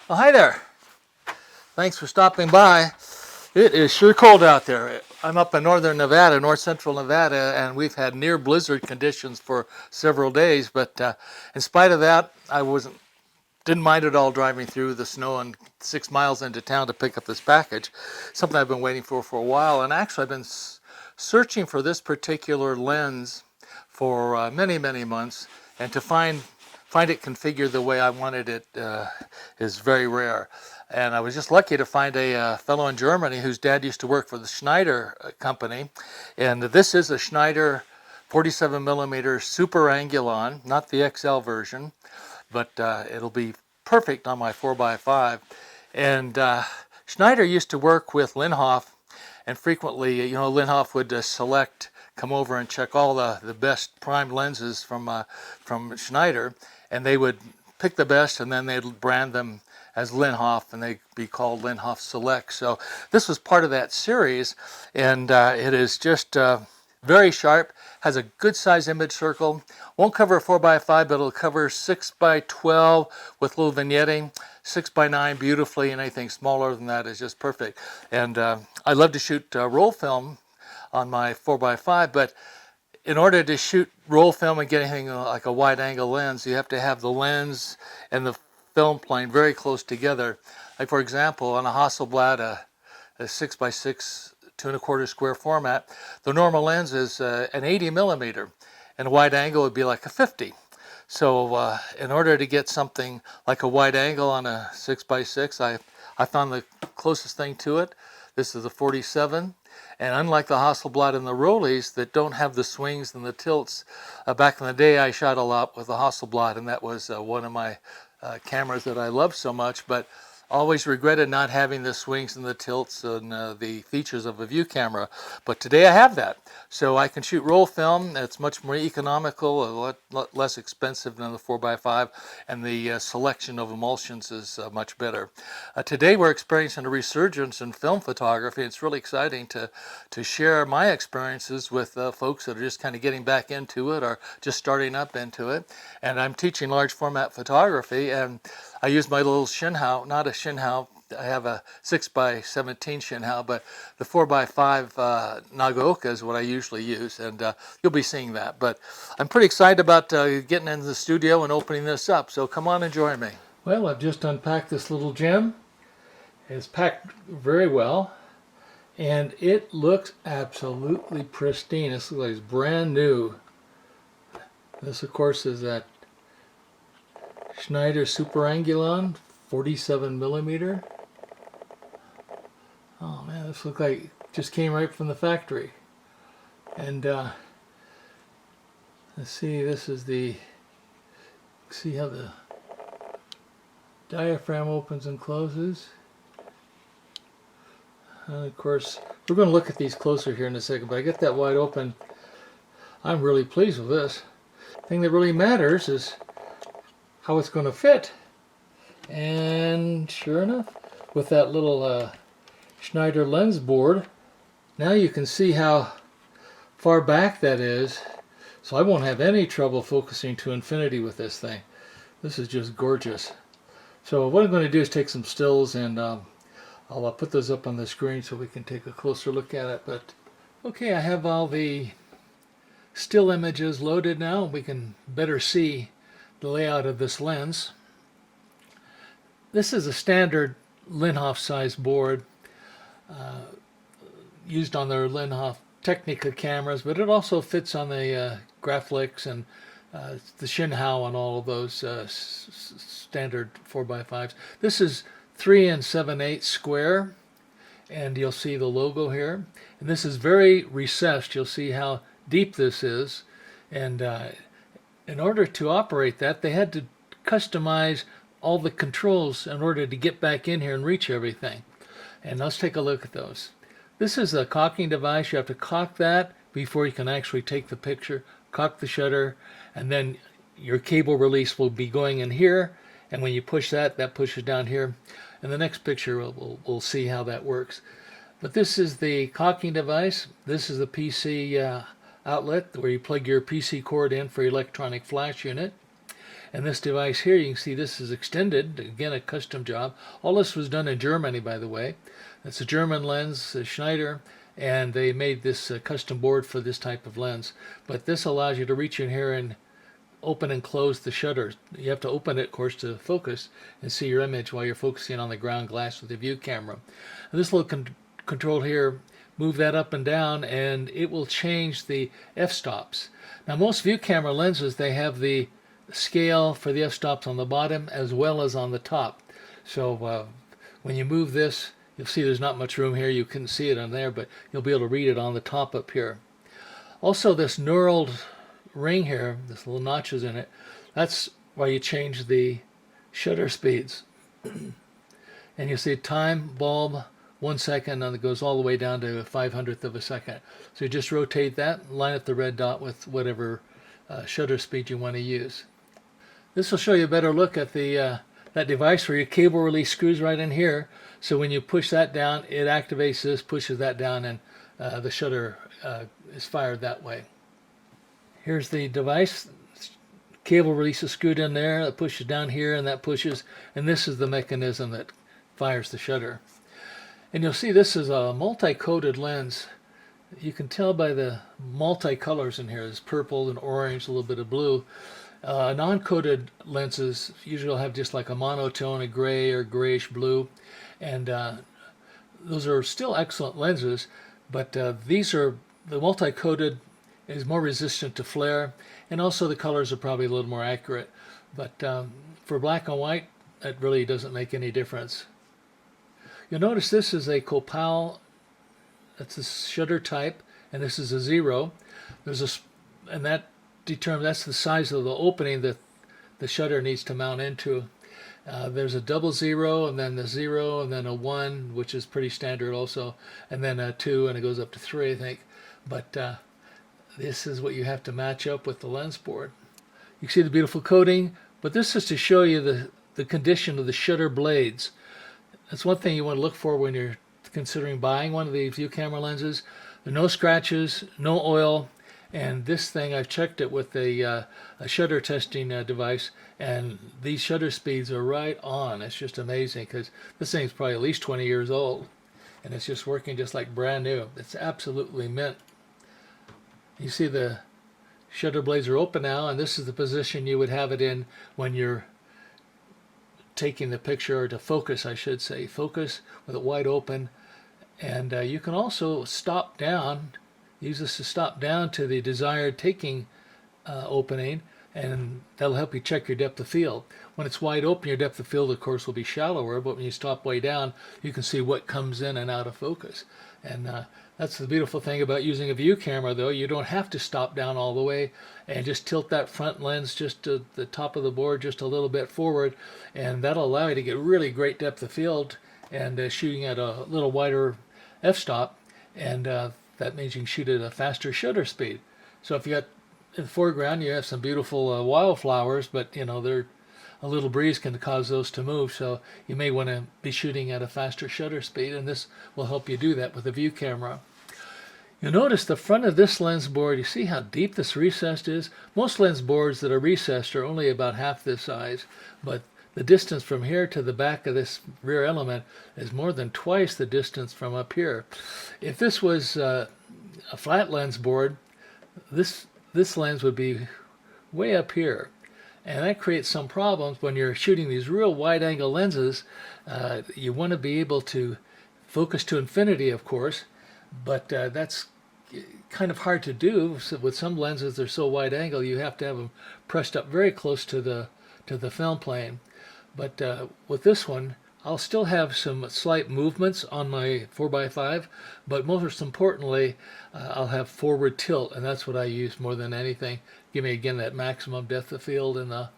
Well, hi there. Thanks for stopping by. It is sure cold out there. I'm up in northern Nevada, north central Nevada, and we've had near blizzard conditions for several days. But in spite of that, didn't mind at all driving through the snow and 6 miles into town to pick up this package. Something I've been waiting for a while. And actually, I've been searching for this particular lens for many months, and to find it configured the way I wanted it is very rare. And I was just lucky to find a fellow in Germany whose dad used to work for the Schneider company. And this is a Schneider 47 millimeter Super Angulon, not the XL version, but it'll be perfect on my 4x5. And Schneider used to work with Linhof, and frequently, Linhof would come over and check all the best prime lenses from Schneider, and they would pick the best, and then they'd brand them as Linhof, and they'd be called Linhof Select. So this was part of that series, and it is just very sharp, has a good size image circle, won't cover a 4x5, but it'll cover 6x12 with a little vignetting, 6x9 beautifully, and anything smaller than that is just perfect. And I love to shoot roll film on my 4x5, but in order to shoot roll film and get anything like a wide angle lens, you have to have the lens and the film plane very close together. Like, for example, on a Hasselblad, a 6x6 2¼ square format, the normal lens is an 80 millimeter, and a wide angle would be like a 50. So in order to get something like a wide angle on a 6x6, I found the closest thing to it. This is a 47, and unlike the Hasselblad and the Rollies that don't have the swings and the tilts, back in the day I shot a lot with the Hasselblad, and that was one of my cameras that I love so much, but always regretted not having the swings and the tilts and the features of a view camera. But today I have that. So I can shoot roll film. It's much more economical, a lot less expensive than the 4x5, and the selection of emulsions is much better. Today we're experiencing a resurgence in film photography. It's really exciting to share my experiences with folks that are just kind of getting back into it or just starting up into it. And I'm teaching large format photography, and I use my little Shinhao, not a Shinhao, I have a 6x17 Shinhao, but the 4x5 Nagaoka is what I usually use, and you'll be seeing that. But I'm pretty excited about getting into the studio and opening this up, so come on and join me. Well, I've just unpacked this little gem. It's packed very well, and it looks absolutely pristine. This looks like it's brand new. This, of course, is that Schneider Super Angulon 47 millimeter. Oh man, this looks like it just came right from the factory. And let's see, this is see how the diaphragm opens and closes. And of course, we're going to look at these closer here in a second, but I get that wide open. I'm really pleased with this. The thing that really matters is how it's going to fit. And sure enough, with that little Schneider lens board, now you can see how far back that is, so I won't have any trouble focusing to infinity with this thing. This is just gorgeous. So what I'm going to do is take some stills, and I'll put those up on the screen so we can take a closer look at it. But okay, I have all the still images loaded now. We can better see the layout of this lens. This is a standard Linhof size board used on their Linhof Technica cameras, but it also fits on the Graflex and the Shinhao and all of those standard 4x5s. This is 3 7/8 square, and you'll see the logo here. And this is very recessed. You'll see how deep this is, and in order to operate that, they had to customize all the controls in order to get back in here and reach everything. And let's take a look at those. This is a cocking device. You have to cock that before you can actually take the picture, cock the shutter, and then your cable release will be going in here, and when you push that, that pushes down here. In the next picture, we'll see how that works. But this is the cocking device. This is the PC outlet where you plug your PC cord in for your electronic flash unit. And this device here, you can see this is extended, again a custom job. All this was done in Germany, by the way. It's a German lens, Schneider, and they made this custom board for this type of lens. But this allows you to reach in here and open and close the shutter. You have to open it, of course, to focus and see your image while you're focusing on the ground glass with the view camera. And this little control here, move that up and down, and it will change the f-stops. Now, most view camera lenses, they have the scale for the f-stops on the bottom as well as on the top. So when you move this, you'll see there's not much room here. You couldn't see it on there, but you'll be able to read it on the top up here. Also, this knurled ring here, this little notches in it, that's why you change the shutter speeds. And you see time, bulb, 1 second, and it goes all the way down to a 500th of a second. So you just rotate that, line up the red dot with whatever shutter speed you want to use. This will show you a better look at the that device where your cable release screws right in here. So when you push that down, it activates this, pushes that down, and the shutter is fired that way. Here's the device. Cable release is screwed in there. It pushes down here, and that pushes, and this is the mechanism that fires the shutter. And you'll see this is a multi-coated lens. You can tell by the multi-colors in here. There's purple and orange, a little bit of blue. Non-coated lenses usually have just like a monotone, a gray or grayish blue, and those are still excellent lenses, but these are, the multi-coated is more resistant to flare, and also the colors are probably a little more accurate. But for black and white, it really doesn't make any difference. You'll notice this is a Copal, that's a shutter type, and this is a 0. There's a, and that determines, that's the size of the opening that the shutter needs to mount into. There's a 00, and then the 0, and then a 1, which is pretty standard also, and then a 2, and it goes up to 3, I think. But this is what you have to match up with the lens board. You can see the beautiful coating, but this is to show you the condition of the shutter blades. That's one thing you want to look for when you're considering buying one of these view camera lenses. There are no scratches, no oil, and this thing, I've checked it with a shutter testing device, and these shutter speeds are right on. It's just amazing, because this thing's probably at least 20 years old, and it's just working just like brand new. It's absolutely mint. You see the shutter blades are open now, and this is the position you would have it in when you're taking the picture, or to focus, I should say. Focus with it wide open, and you can also stop down, use this to stop down to the desired taking opening, and that'll help you check your depth of field. When it's wide open, your depth of field, of course, will be shallower, but when you stop way down, you can see what comes in and out of focus. And that's the beautiful thing about using a view camera, though. You don't have to stop down all the way, and just tilt that front lens just to the top of the board just a little bit forward, and that'll allow you to get really great depth of field and shooting at a little wider f-stop, and that means you can shoot at a faster shutter speed. So if you got in the foreground, you have some beautiful wildflowers, but you know, they're a little breeze can cause those to move, so you may want to be shooting at a faster shutter speed, and this will help you do that with a view camera. You'll notice the front of this lens board, you see how deep this recessed is? Most lens boards that are recessed are only about half this size, but the distance from here to the back of this rear element is more than twice the distance from up here. If this was a flat lens board, this lens would be way up here. And that creates some problems when you're shooting these real wide-angle lenses. You want to be able to focus to infinity, of course, but that's kind of hard to do. So with some lenses, they're so wide-angle, you have to have them pressed up very close to the film plane. But with this one, I'll still have some slight movements on my 4x5, but most importantly, I'll have forward tilt, and that's what I use more than anything. Give me, again, that maximum depth of field and the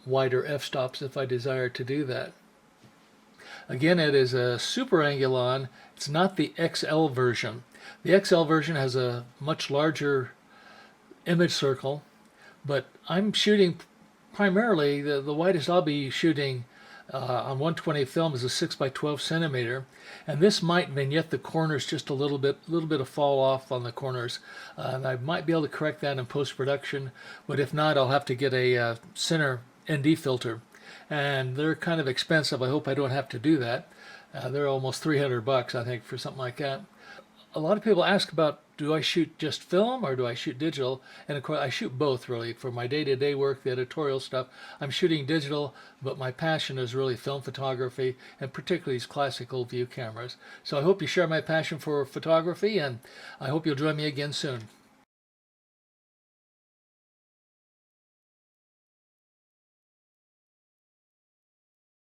wider f-stops if I desire to do that. Again, it is a Super Angulon. It's not the XL version. The XL version has a much larger image circle, but I'm shooting primarily, the widest I'll be shooting on 120 film is a 6x12 centimeter, and this might vignette the corners just a little bit of fall off on the corners, and I might be able to correct that in post-production, but if not, I'll have to get a center ND filter, and they're kind of expensive. I hope I don't have to do that. They're almost $300, I think, for something like that. A lot of people ask about, do I shoot just film or do I shoot digital? And of course, I shoot both really. For my day-to-day work, the editorial stuff, I'm shooting digital, but my passion is really film photography and particularly these classical view cameras. So I hope you share my passion for photography, and I hope you'll join me again soon.